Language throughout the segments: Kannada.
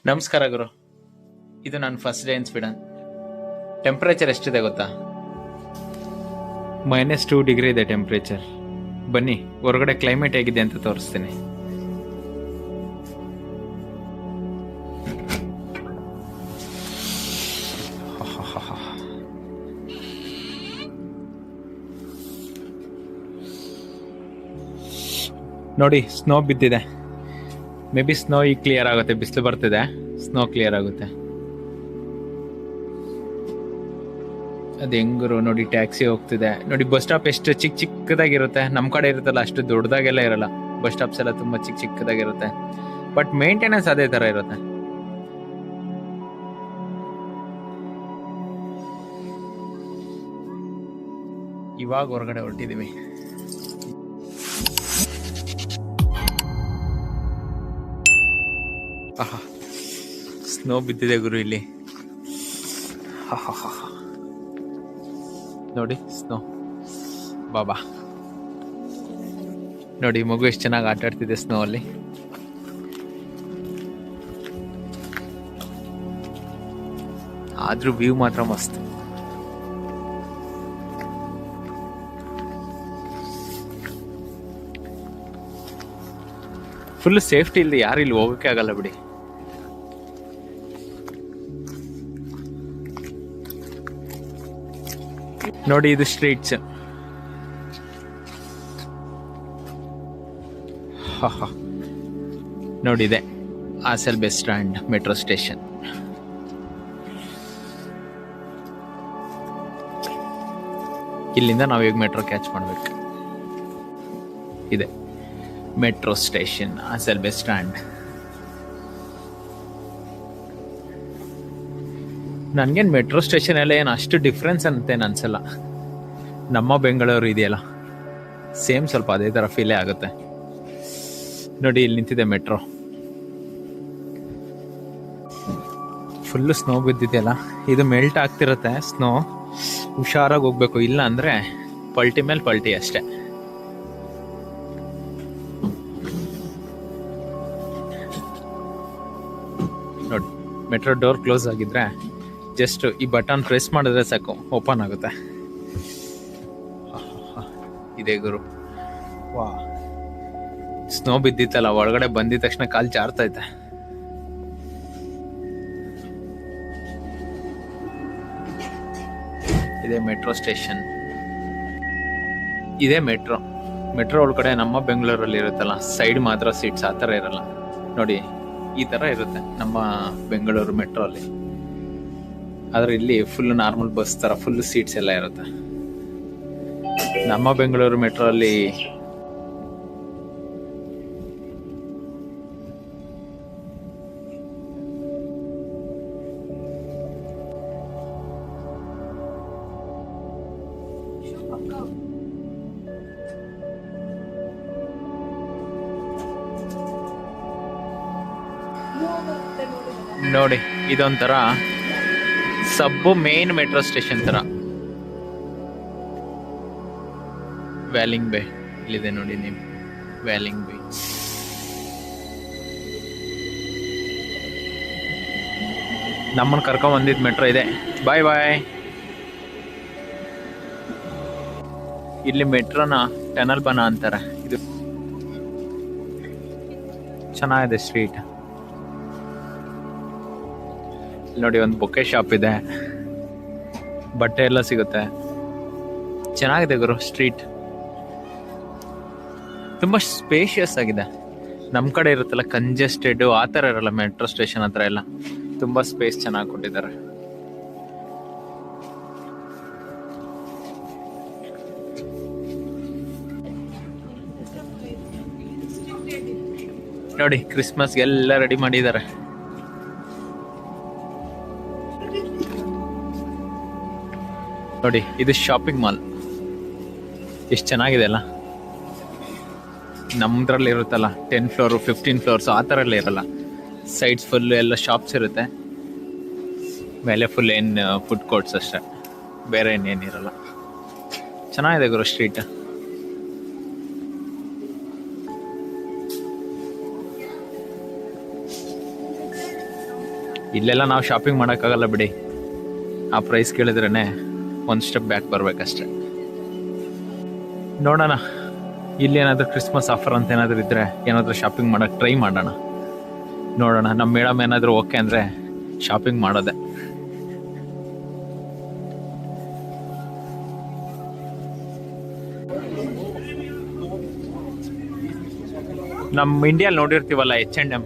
ನಮಸ್ಕಾರ ಗುರು. ಇದು ನನ್ನ first day in Sweden. Temperature ಎಷ್ಟಿದೆ ಗೊತ್ತಾ? -2 ಡಿಗ್ರಿ ಇದೆ ಟೆಂಪ್ರೇಚರ್. ಬನ್ನಿ ಹೊರಗಡೆ ಕ್ಲೈಮೇಟ್ ಹೇಗಿದೆ ಅಂತ ತೋರಿಸ್ತೀನಿ. ನೋಡಿ, ಸ್ನೋ ಬಿದ್ದಿದೆ. ಮೇ ಬಿ ಸ್ನೋ ಈಗ ಕ್ಲಿಯರ್ ಆಗುತ್ತೆ. ಬಿಸಿಲು ಬರ್ತಿದೆ, ಸ್ನೋ ಕ್ಲಿಯರ್ ಆಗುತ್ತೆ. ಅದು ಹೆಂಗರು ನೋಡಿ, ಟ್ಯಾಕ್ಸಿ ಹೋಗ್ತಿದೆ ನೋಡಿ. ಬಸ್ ಸ್ಟಾಪ್ ಎಷ್ಟು ಚಿಕ್ಕದಾಗಿರುತ್ತೆ. ನಮ್ಮ ಕಡೆ ಇರುತ್ತಲ್ಲ ಅಷ್ಟು ದೊಡ್ಡದಾಗೆಲ್ಲ ಇರಲ್ಲ. ಬಸ್ ಸ್ಟಾಪ್ಸ್ ಎಲ್ಲ ತುಂಬಾ ಚಿಕ್ಕದಾಗಿರುತ್ತೆ. ಬಟ್ ಮೇಂಟೆನೆನ್ಸ್ ಅದೇ ತರ ಇರುತ್ತೆ. ಇವಾಗ ಹೊರಗಡೆ ಹೊರಟಿದೀವಿ. ಸ್ನೋ ಬಿದ್ದಿದೆ ಗುರು ಇಲ್ಲಿ. ನೋಡಿ ಸ್ನೋ. ಬಾಬಾ ನೋಡಿ, ಮಗು ಎಷ್ಟು ಚೆನ್ನಾಗಿ ಆಟ ಆಡ್ತಿದೆ ಸ್ನೋ ಅಲ್ಲಿ. ಆದ್ರೂ ವ್ಯೂ ಮಾತ್ರ ಮಸ್ತ್. ಫುಲ್ ಸೇಫ್ಟಿ ಇಲ್ಲದೆ ಯಾರು ಇಲ್ಲಿ ಹೋಗಕ್ಕೆ ಆಗಲ್ಲ ಬಿಡಿ. ನೋಡಿ, ಇದು ಸ್ಟ್ರೀಟ್ಸ್. ನೋಡಿದೆ ಆಸೆಲ್ ಬಸ್ ಸ್ಟ್ಯಾಂಡ್, ಮೆಟ್ರೋ ಸ್ಟೇಷನ್. ಇಲ್ಲಿಂದ ನಾವು ಈಗ ಮೆಟ್ರೋ ಕ್ಯಾಚ್ ಮಾಡ್ಬೇಕು. ಇದೆ ಮೆಟ್ರೋ ಸ್ಟೇಷನ್, ಆಸೆಲ್ ಬಸ್ ಸ್ಟ್ಯಾಂಡ್. ನನ್ಗೇನು ಮೆಟ್ರೋ ಸ್ಟೇಷನ್ ಎಲ್ಲ ಏನು ಅಷ್ಟು ಡಿಫ್ರೆನ್ಸ್ ಅಂತೇನು ಅನ್ಸಲ್ಲ. ನಮ್ಮ ಬೆಂಗಳೂರು ಇದೆಯಲ್ಲ, ಸೇಮ್ ಸ್ವಲ್ಪ ಅದೇ ಥರ ಫೀಲೇ ಆಗುತ್ತೆ. ನೋಡಿ, ಇಲ್ಲಿ ನಿಂತಿದೆ ಮೆಟ್ರೋ. ಫುಲ್ಲು ಸ್ನೋ ಬಿದ್ದಿದೆಯಲ್ಲ, ಇದು ಮೆಲ್ಟ್ ಆಗ್ತಿರುತ್ತೆ ಸ್ನೋ. ಹುಷಾರಾಗಿ ಹೋಗ್ಬೇಕು, ಇಲ್ಲ ಅಂದರೆ ಪಲ್ಟಿ ಮೇಲೆ ಪಲ್ಟಿ ಅಷ್ಟೇ. ನೋಡಿ, ಮೆಟ್ರೋ ಡೋರ್ ಕ್ಲೋಸ್ ಆಗಿದ್ರೆ ಜಸ್ಟ್ ಈ ಬಟನ್ ಪ್ರೆಸ್ ಮಾಡಿದ್ರೆ ಸಾಕು, ಓಪನ್ ಆಗುತ್ತೆ. ಇದೆ ಗುರು. ವಾ, ಸ್ನೋ ಬಿದ್ದಿತ್ತಲ್ಲ, ಒಳಗಡೆ ಬಂದಿದ ತಕ್ಷಣ ಕಾಲು ಜಾರ್ತೈತೆ. ಇದೆ ಮೆಟ್ರೋ ಸ್ಟೇಷನ್. ಇದೇ ಮೆಟ್ರೋ. ಮೆಟ್ರೋ ಒಳಗಡೆ ನಮ್ಮ ಬೆಂಗಳೂರಲ್ಲಿ ಇರುತ್ತಲ್ಲ, ಸೈಡ್ ಮಾತ್ರ ಸೀಟ್ಸ್, ಆ ಥರ ಇರಲ್ಲ. ನೋಡಿ, ಈ ಥರ ಇರುತ್ತೆ ನಮ್ಮ ಬೆಂಗಳೂರು ಮೆಟ್ರೋ ಅಲ್ಲಿ. ಆದ್ರೆ ಇಲ್ಲಿ ಫುಲ್ ನಾರ್ಮಲ್ ಬಸ್ ತರ ಫುಲ್ ಸೀಟ್ಸ್ ಎಲ್ಲ ಇರುತ್ತೆ. ನಮ್ಮ ಬೆಂಗಳೂರು ಮೆಟ್ರೋ ಅಲ್ಲಿ ನೋಡಿ, ಇದೊಂಥರ ಸಬ್ಬು ಮೇನ್ ಮೆಟ್ರೋ ಸ್ಟೇಷನ್ ತರ. ವ್ಯಾಲಿಂಗ್ ಬೇ ಇಲ್ಲಿದೆ ನೋಡಿ, ನೀವು ವ್ಯಾಲಿಂಗ್ ಬೇ. ನಮ್ಮನ್ನು ಕರ್ಕೊಂಡ್ ಬಂದಿದ್ ಮೆಟ್ರೋ ಇದೆ. ಬಾಯ್ ಬಾಯ್. ಇಲ್ಲಿ ಮೆಟ್ರೋನ ಟನಲ್ ಬನ ಅಂತಾರೆ. ಇದು ಚೆನ್ನಾಗಿದೆ ಸ್ಟ್ರೀಟ್. ನೋಡಿ, ಒಂದು ಬೊಕ್ಕೆ ಶಾಪ್ ಇದೆ, ಬಟ್ಟೆ ಎಲ್ಲ ಸಿಗುತ್ತೆ. ಚೆನ್ನಾಗಿದೆ ಗುರು ಸ್ಟ್ರೀಟ್. ತುಂಬಾ ಸ್ಪೇಷಿಯಸ್ ಆಗಿದೆ. ನಮ್ಮ ಕಡೆ ಇರುತ್ತಲ್ಲ ಕಂಜೆಸ್ಟೆಡ್, ಆ ಥರ ಇರಲ್ಲ ಮೆಟ್ರೋ ಸ್ಟೇಷನ್ ಹತ್ರ ಎಲ್ಲ. ತುಂಬಾ ಸ್ಪೇಸ್ ಚೆನ್ನಾಗಿ ಕೊಟ್ಟಿದ್ದಾರೆ. ನೋಡಿ, ಕ್ರಿಸ್ಮಸ್ಗೆ ಎಲ್ಲ ರೆಡಿ ಮಾಡಿದ್ದಾರೆ. ನೋಡಿ, ಇದು ಶಾಪಿಂಗ್ ಮಾಲ್. ಎಷ್ಟು ಚೆನ್ನಾಗಿದೆ ಅಲ್ಲ. ನಮ್ದ್ರಲ್ಲಿ ಇರುತ್ತಲ್ಲ 10 ಫ್ಲೋರ್ 15 ಫ್ಲೋರ್ಸ್, ಆ ಥರ ಎಲ್ಲ ಇರಲ್ಲ. ಸೈಡ್ಸ್ ಫುಲ್ ಎಲ್ಲ ಶಾಪ್ಸ್ ಇರುತ್ತೆ, ಮೇಲೆ ಫುಲ್ ಏನು ಫುಡ್ ಕೋರ್ಟ್ಸ್ ಅಷ್ಟೇ, ಬೇರೆ ಇನ್ನೇನಿರಲ್ಲ. ಚೆನ್ನಾಗಿದೆ ಗುರು ಸ್ಟ್ರೀಟ್. ಇಲ್ಲೆಲ್ಲ ನಾವು ಶಾಪಿಂಗ್ ಮಾಡೋಕ್ಕಾಗಲ್ಲ ಬಿಡಿ, ಆ ಪ್ರೈಸ್ ಕೇಳಿದ್ರೇ ಒಂದು ಸ್ಟೆಪ್ ಬ್ಯಾಕ್ ಬರ್ಬೇಕಷ್ಟೆ. ನೋಡೋಣ ಇಲ್ಲಿ ಏನಾದರೂ ಕ್ರಿಸ್ಮಸ್ ಆಫರ್ ಅಂತ ಏನಾದರೂ ಇದ್ದರೆ ಏನಾದರೂ ಶಾಪಿಂಗ್ ಮಾಡೋಕ್ಕೆ ಟ್ರೈ ಮಾಡೋಣ. ನೋಡೋಣ ನಮ್ಮ ಮೇಡಮ್ ಏನಾದರೂ ಓಕೆ ಅಂದರೆ ಶಾಪಿಂಗ್ ಮಾಡೋದೆ. ನಮ್ಮ ಇಂಡಿಯಲ್ಲಿ ನೋಡಿರ್ತೀವಲ್ಲ H&M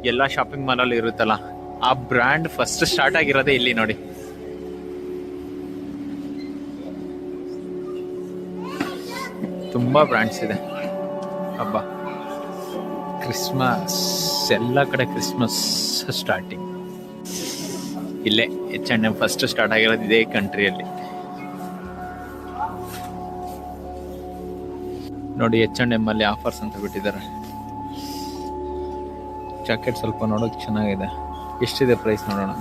ಎಲ್ಲ ಶಾಪಿಂಗ್ ಮಾಲಲ್ಲಿ ಇರುತ್ತಲ್ಲ, ಆ ಬ್ರ್ಯಾಂಡ್ ಫಸ್ಟ್ ಸ್ಟಾರ್ಟ್ ಆಗಿರೋದೇ ಇಲ್ಲಿ ನೋಡಿ. ತುಂಬಾ ಬ್ರ್ಯಾಂಡ್ಸ್ ಇದೆ. ಹಬ್ಬ, ಕ್ರಿಸ್ಮಸ್, ಎಲ್ಲ ಕಡೆ ಕ್ರಿಸ್ಮಸ್ ಸ್ಟಾರ್ಟಿಂಗ್ ಇಲ್ಲೇ. H&M ಫಸ್ಟ್ ಸ್ಟಾರ್ಟ್ ಆಗಿರೋದು ಇದೇ ಕಂಟ್ರಿಯಲ್ಲಿ ನೋಡಿ. H&M ಅಲ್ಲಿ ಆಫರ್ಸ್ ಅಂತ ಬಿಟ್ಟಿದ್ದಾರೆ. ಜಾಕೆಟ್ ಸ್ವಲ್ಪ ನೋಡೋಕೆ ಚೆನ್ನಾಗಿದೆ. ಎಷ್ಟಿದೆ ಪ್ರೈಸ್ ನೋಡೋಣ.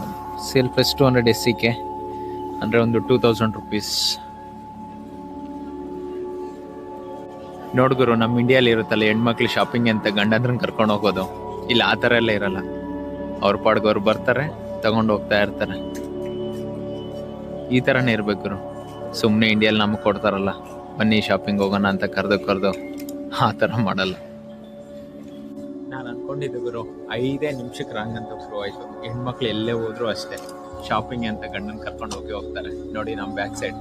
ಸೇಲ್ ಪ್ಲಸ್ 200 SEK ಅಂದರೆ ಒಂದು 2000 rupees. ನೋಡ್ಗುರು, ನಮ್ಮ ಇಂಡಿಯಲ್ಲಿ ಇರುತ್ತಲ್ಲ ಹೆಣ್ಮಕ್ಳು ಶಾಪಿಂಗ್ ಅಂತ ಗಂಡಂದ್ರನ್ನ ಕರ್ಕೊಂಡು ಹೋಗೋದು, ಇಲ್ಲಿ ಆ ಥರ ಎಲ್ಲ ಇರಲ್ಲ. ಅವ್ರ ಪಾಡ್ಗೆ ಅವ್ರು ಬರ್ತಾರೆ, ತಗೊಂಡು ಹೋಗ್ತಾ ಇರ್ತಾರೆ. ಈ ಥರನೇ ಇರ್ಬೇಕು. ಸುಮ್ಮನೆ ಇಂಡಿಯಲ್ಲಿ ನಮಗೆ ಕೊಡ್ತಾರಲ್ಲ, ಬನ್ನಿ ಶಾಪಿಂಗ್ ಹೋಗೋಣ ಅಂತ ಕರೆದು ಆ ಥರ ಮಾಡಲ್ಲ. ನಾನು ಅನ್ಕೊಂಡಿದ್ದೆ ಗುರು 5 ನಿಮಿಷಕ್ಕೆ ರಾಂಗ್ ಅಂತ ಶುರು ಆಯಿತು. ಹೆಣ್ಮಕ್ಳು ಎಲ್ಲೇ ಹೋದ್ರು ಅಷ್ಟೇ, ಶಾಪಿಂಗ್ ಅಂತ ಗಂಡನ ಕರ್ಕೊಂಡು ಹೋಗ್ತಾರೆ. ನೋಡಿ ನಮ್ಮ ಬ್ಯಾಕ್ ಸೈಡ್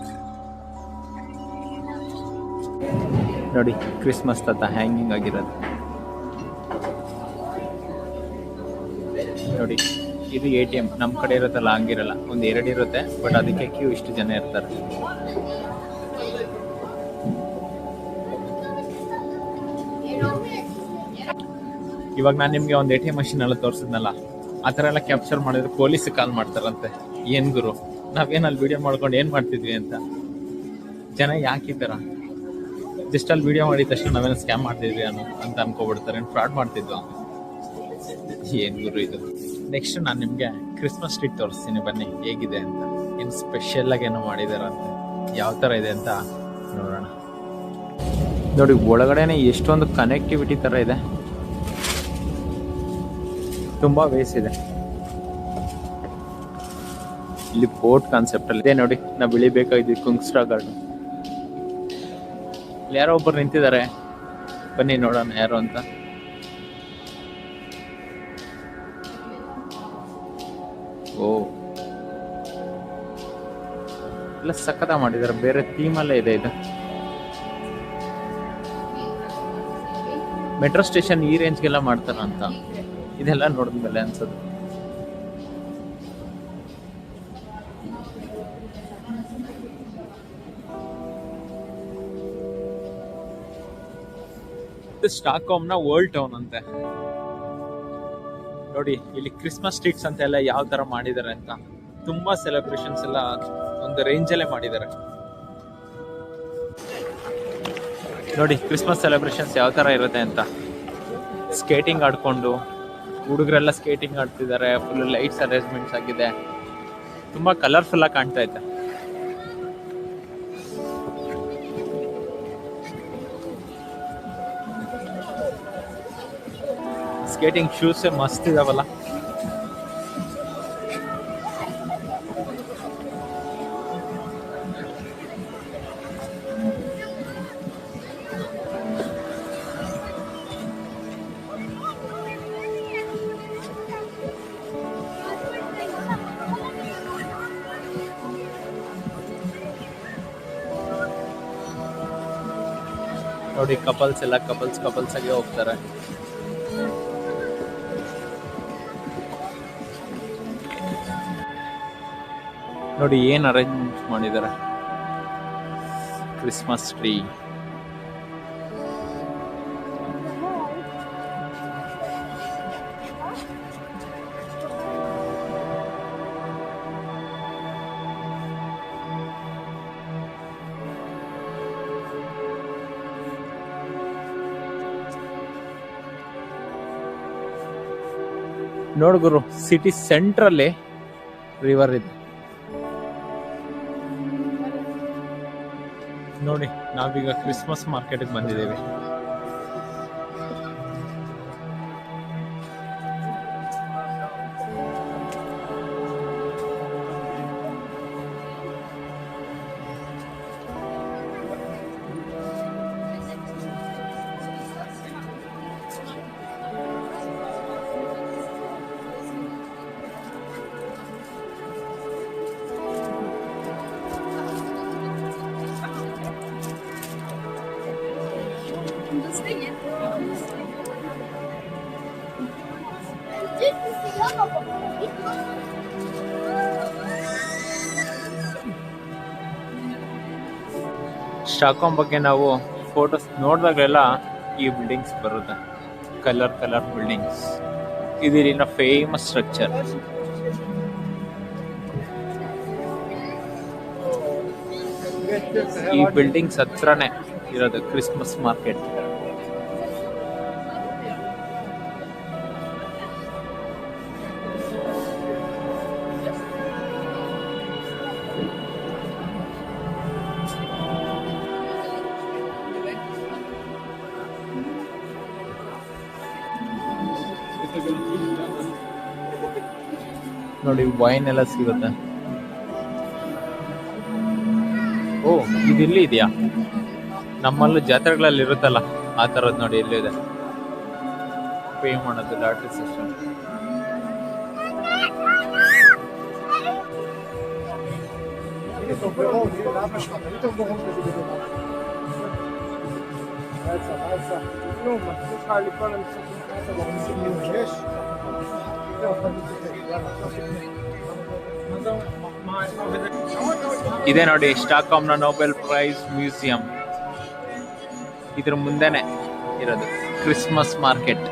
ನೋಡಿ, ಕ್ರಿಸ್ಮಸ್ ತಾತ ಹ್ಯಾಂಗಿಂಗ್ ಆಗಿರೋದು ನೋಡಿ. ಇದು ATM. ನಮ್ಮ ಕಡೆ ಇರುತ್ತಲ್ಲ ಹಂಗಿರಲ್ಲ, ಒಂದು 2 ಇರುತ್ತೆ, ಬಟ್ ಅದಕ್ಕೆ ಕ್ಯೂ ಇಷ್ಟು ಜನ ಇರ್ತಾರೆ. ಇವಾಗ ನಾನು ನಿಮಗೆ ಒಂದು ATM ಮಷಿನ್ ಎಲ್ಲ ತೋರಿಸಿದ್ನಲ್ಲ, ಆ ಥರ ಎಲ್ಲ ಕ್ಯಾಪ್ಚರ್ ಮಾಡಿದ್ರೆ ಪೊಲೀಸ್ ಕಾಲ್ ಮಾಡ್ತಾರಂತೆ. ಏನ್ ಗುರು, ನಾವೇನಲ್ಲಿ ವಿಡಿಯೋ ಮಾಡ್ಕೊಂಡು ಏನು ಮಾಡ್ತಿದ್ವಿ ಅಂತ. ಜನ ಯಾಕಿದ್ದಾರ, ಜಸ್ಟ್ ಅಲ್ಲಿ ವಿಡಿಯೋ ಮಾಡಿದ ತಕ್ಷಣ ನಾವೇನೋ ಸ್ಕ್ಯಾಮ್ ಮಾಡ್ತಿದ್ವಿ ಅಂತ ಅನ್ಕೋಬಿಡ್ತಾರೆ, ಫ್ರಾಡ್ ಮಾಡ್ತಿದ್ವು. ಏನ್ ಗುರು ಇದು. ನೆಕ್ಸ್ಟ್ ನಾನು ನಿಮಗೆ ಕ್ರಿಸ್ಮಸ್ ಟ್ರೀ ತೋರಿಸ್ತೀನಿ, ಬನ್ನಿ ಹೇಗಿದೆ ಅಂತ. ಏನು ಸ್ಪೆಷಲ್ ಆಗಿ ಏನೋ ಮಾಡಿದಾರ ಅಂತ, ಯಾವ ಥರ ಇದೆ ಅಂತ ನೋಡೋಣ. ನೋಡಿ ಒಳಗಡೆನೆ ಎಷ್ಟೊಂದು ಕನೆಕ್ಟಿವಿಟಿ ಥರ ಇದೆ, ತುಂಬಾ ವೇಸ್ ಇದೆ. ಇಲ್ಲಿ ಬೋಟ್ ಕಾನ್ಸೆಪ್ಟ್ ಅಲ್ಲಿ ಇದೆ ನೋಡಿ. ನಾವು ಬೆಳಿಬೇಕಾಗಿದ್ದು ಕುಂಗ್ಸ್ಟ್ರಾ ಗಾರ್ಡನ್. ಇಲ್ಲಿ ಯಾರೋ ಒಬ್ಬರು ನಿಂತಿದ್ದಾರೆ, ಬನ್ನಿ ನೋಡೋಣ ಯಾರು ಅಂತ. ಓ, ಎಲ್ಲ ಸಖತ ಮಾಡಿದ್ದಾರೆ, ಬೇರೆ ಥೀಮಲ್ಲೇ ಇದೆ ಇದು. ಮೆಟ್ರೋ ಸ್ಟೇಷನ್ ಈ ರೇಂಜ್ಗೆಲ್ಲ ಮಾಡ್ತಾರ ಅಂತ ಇದೆಲ್ಲ ನೋಡಿದ್ಮೇಲೆ ಅನ್ಸೋದು. ಸ್ಟಾಕ್ಹೋಮ್ನ ವರ್ಲ್ಡ್ ಟೌನ್ ಅಂತೆ ನೋಡಿ. ಇಲ್ಲಿ ಕ್ರಿಸ್ಮಸ್ ಸ್ಟ್ರೀಟ್ಸ್ ಅಂತ ಎಲ್ಲ ಯಾವ ತರ ಮಾಡಿದ್ದಾರೆ ಅಂತ, ತುಂಬಾ ಸೆಲೆಬ್ರೇಷನ್ಸ್ ಎಲ್ಲ ಒಂದು ರೇಂಜ್ ಅಲ್ಲೇ ಮಾಡಿದ್ದಾರೆ ನೋಡಿ. ಕ್ರಿಸ್ಮಸ್ ಸೆಲೆಬ್ರೇಷನ್ಸ್ ಯಾವ ತರ ಇರುತ್ತೆ ಅಂತ. ಸ್ಕೇಟಿಂಗ್ ಆಡ್ಕೊಂಡು ಹುಡುಗರೆಲ್ಲ ಸ್ಕೇಟಿಂಗ್ ಆಡ್ತಿದ್ದಾರೆ, ಫುಲ್ ಲೈಟ್ಸ್ ಅರೇಂಜ್ಮೆಂಟ್ಸ್ ಆಗಿದೆ, ತುಂಬಾ ಕಲರ್ಫುಲ್ ಆಗಿ ಕಾಣ್ತಾ ಇದೆ. ಸ್ಕೇಟಿಂಗ್ ಶೂಸ್ ಮಸ್ತ್ ಇದಾವಲ್ಲ. ನೋಡಿ ಕಪಲ್ಸ್ ಎಲ್ಲ ಕಪಲ್ಸ್ ಆಗಿ ಹೋಗ್ತಾರೆ. ನೋಡಿ ಏನ್ ಅರೇಂಜ್ ಮಾಡಿದ್ದಾರೆ, ಕ್ರಿಸ್ಮಸ್ ಟ್ರೀ. ನೋಡ್ಗುರು, ಸಿಟಿ ಸೆಂಟ್ರಲ್ಲಿ ರಿವರ್ ಇದೆ ನೋಡಿ. ನಾವೀಗ ಕ್ರಿಸ್ಮಸ್ ಮಾರ್ಕೆಟ್ಗೆ ಬಂದಿದ್ದೇವೆ. ಸ್ಟಾಕ್ಹೋಮ್ ಬಗ್ಗೆ ನಾವು ಫೋಟೋಸ್ ನೋಡಿದಾಗೆಲ್ಲ ಈ ಬಿಲ್ಡಿಂಗ್ಸ್ ಬರುತ್ತೆ, ಕಲರ್ ಕಲರ್ ಬಿಲ್ಡಿಂಗ್ಸ್. ಇದು ಇಲ್ಲಿನ ಫೇಮಸ್ ಸ್ಟ್ರಕ್ಚರ್. ಈ ಬಿಲ್ಡಿಂಗ್ಸ್ ಹತ್ರನೇ ಇರೋದು ಕ್ರಿಸ್ಮಸ್ ಮಾರ್ಕೆಟ್. ನೋಡಿ ವೈನ್ ಎಲ್ಲ ಸಿಗುತ್ತೆ. ಓ, ಇದು ಇಲ್ಲಿ ಇದೆಯಾ? ನಮ್ಮಲ್ಲೂ ಜಾತ್ರೆಗಳಲ್ಲಿ ಇರುತ್ತಲ್ಲ ಆ ತರದ್ ನೋಡಿ, ಎಲ್ಲಿದೆ ಪೇ ಮಾಡೋದು ಲಾಟ್ರಿ ಸಿಸ್ಟಮ್. ಇದೆ ನೋಡಿ ಸ್ಟಾಕ್ಹೋಮ್ನ ನೊಬೆಲ್ ಪ್ರೈಸ್ ಮ್ಯೂಸಿಯಂ. ಇದ್ರ ಮುಂದೆನೆ ಇರೋದು ಕ್ರಿಸ್ಮಸ್ ಮಾರ್ಕೆಟ್.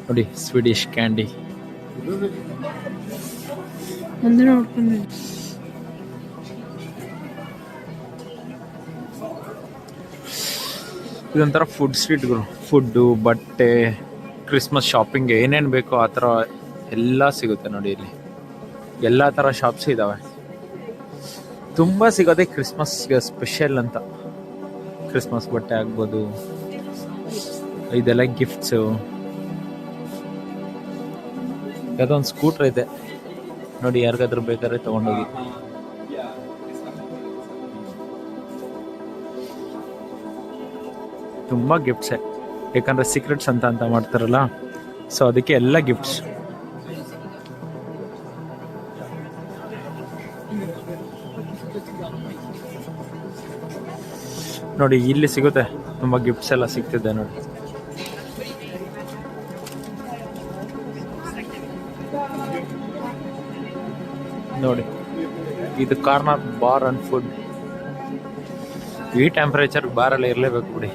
ನೋಡಿ ಸ್ವೀಡಿಶ್ ಕ್ಯಾಂಡಿ. ಇದೊಂಥರ ಫುಡ್ ಸ್ಟ್ರೀಟ್ಗಳು. ಫುಡ್ಡು, ಬಟ್ಟೆ, ಕ್ರಿಸ್ಮಸ್ ಶಾಪಿಂಗ್ ಏನೇನು ಬೇಕೋ ಆ ಥರ ಎಲ್ಲ ಸಿಗುತ್ತೆ ನೋಡಿ. ಇಲ್ಲಿ ಎಲ್ಲ ಥರ ಶಾಪ್ಸ್ ಇದ್ದಾವೆ. ತುಂಬ ಸಿಗೋದೆ ಕ್ರಿಸ್ಮಸ್ಗೆ ಸ್ಪೆಷಲ್ ಅಂತ. ಕ್ರಿಸ್ಮಸ್ ಬಟ್ಟೆ ಆಗ್ಬೋದು, ಇದೆಲ್ಲ ಗಿಫ್ಟ್ಸು. ಯಾವುದೋ ಒಂದು ಸ್ಕೂಟ್ರ್ ಇದೆ ನೋಡಿ, ಯಾರಿಗಾದ್ರೂ ಬೇಕಾದ್ರೆ ತೊಗೊಂಡೋಗಿ. ತುಂಬ ಗಿಫ್ಟ್ಸೇ, ಯಾಕಂದರೆ ಸೀಕ್ರೆಟ್ಸ್ ಅಂತ ಮಾಡ್ತಾರಲ್ಲ, ಸೊ ಅದಕ್ಕೆ ಎಲ್ಲ ಗಿಫ್ಟ್ಸ್. ನೋಡಿ ಇಲ್ಲಿ ಸಿಗುತ್ತೆ, ತುಂಬ ಗಿಫ್ಟ್ಸ್ ಎಲ್ಲ ಸಿಗ್ತಿದೆ ನೋಡಿ. ನೋಡಿ ಇದು ಕಾರ್ನರ್ ಬಾರ್ ಅಂಡ್ ಫುಡ್. ಈ ಟೆಂಪರೇಚರ್ ಬಾರಲ್ಲಿ ಇರಲೇಬೇಕು ಬಿಡಿ.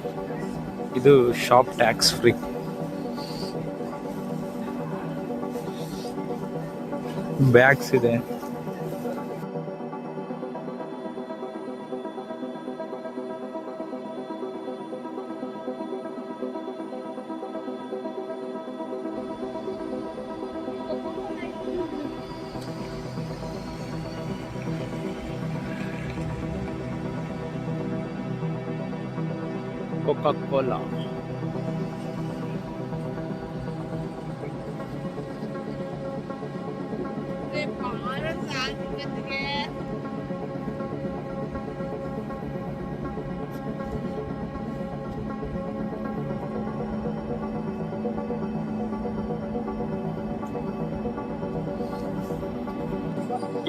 ಇದು ಶಾಪ್ ಟ್ಯಾಕ್ಸ್ ಫ್ರೀ. ಬ್ಯಾಗ್ಸ್ ಇದೆ. Coca Cola.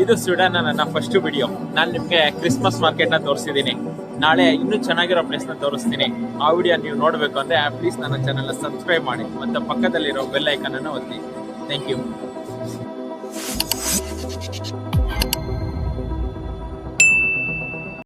ಇದು ಸ್ವೀಡನ್ ನನ್ನ ಫಸ್ಟ್ ವಿಡಿಯೋ. ನಾನು ನಿಮಗೆ ಕ್ರಿಸ್ಮಸ್ ಮಾರ್ಕೆಟ್ ನ ತೋರಿಸಿದ್ದೀನಿ. ನಾಳೆ ಇನ್ನೂ ಚೆನ್ನಾಗಿರೋ ಪ್ಲೇಸ್ ನ ತೋರಿಸ್ತೀನಿ. ಆ ವಿಡಿಯೋ ನೀವು ನೋಡಬೇಕು ಅಂದ್ರೆ ಪ್ಲೀಸ್ ನನ್ನ ಚಾನೆಲ್ ಸಬ್ಸ್ಕ್ರೈಬ್ ಮಾಡಿ ಮತ್ತೆ ಪಕ್ಕದಲ್ಲಿರೋ ಬೆಲ್ ಐಕಾನ್ ಅನ್ನು ಒತ್ತಿ. Thank you.